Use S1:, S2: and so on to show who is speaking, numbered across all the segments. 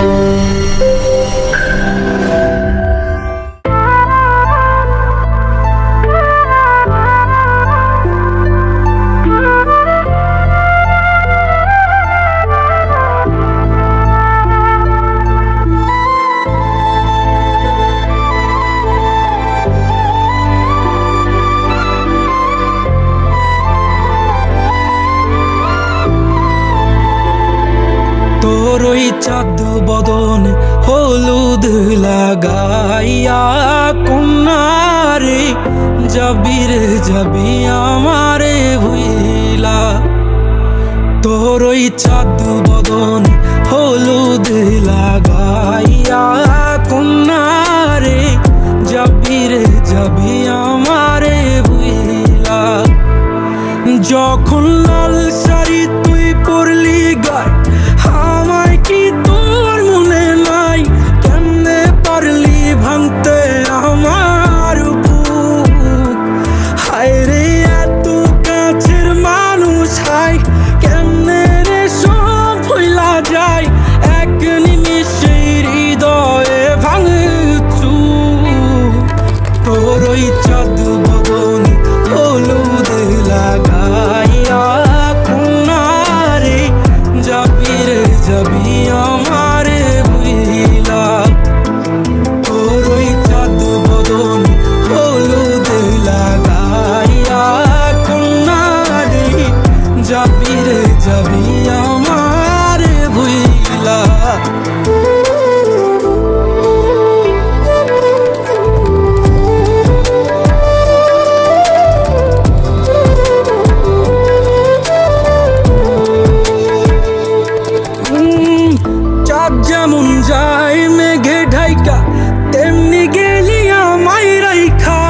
S1: তোর ওই চাঁদ বদন হলুদ লাগাইয়া কন্যারে যাবি রে যাবি আমারে ভুইলা। তোর ওই চাঁদ বদন হলুদ লাগাইয়া কন্যারে যাবি রে যাবি আমারে ভুইলা। যখন লাল শাড়ি তুই পরলি গায় আমায় কি তোর মনে নাই? কেমনে পারলি ভাঙতে আমার বুক? হায় রে এত কাছের মানুষ, হায় কেমনে রে সব ভুইলা যায় এক নিমিষে হৃদয়ে ভাঙচু। তোর ওই চাঁদ বদন হলুদ লাগাইয়া কন্যারে যাবি রে যাবি আমারে ভুইলা। তোর ওই চাঁদ বদন হলুদ লাগাইয়া কন্যারে যাবি রে যাবি আমারে ভুইলা। চাঁদ যেমন যায় মেঘে ঢাইকা তেমনি গেলি আমায় রাইখা,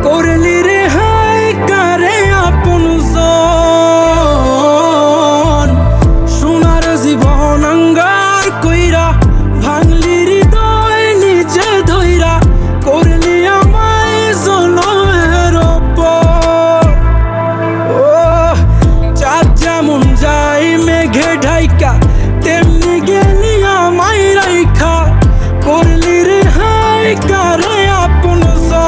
S1: করলি রে হায় কারে আপন জন। সোনার জীবন আঙ্গার কইরা ভাঙলি হৃদয় নিজে ধইরা, করলি আমায় জনমের উপর। ও চাঁদ যেমন যায় মেঘে ঢাইকা তেমনি গেলি আমায় রাইখা, করলি রে হায় কারে আপন জন।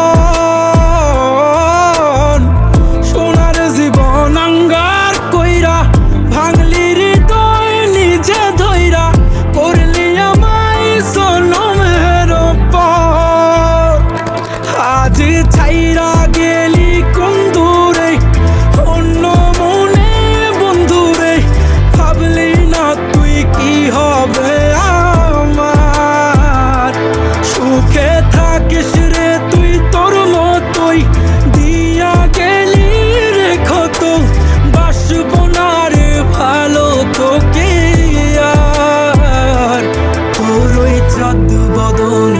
S1: সোনার জীবন আঙ্গার কইরা ভাঙলি হৃদয় নিজে ধইরা, করলি আমায় জনমের উপর। আজ ছাইরা গেলি কোন দূরে অন্য মনে বন্ধুরে, ভাবলি না তুই কি হবে আমার? সুখে থাকিস রে তুই তোর মতোই, দিয়া গেলি রে ক্ষত, বাসব না রে ভালো তোকে আর। তোর ওই চাঁদ বদন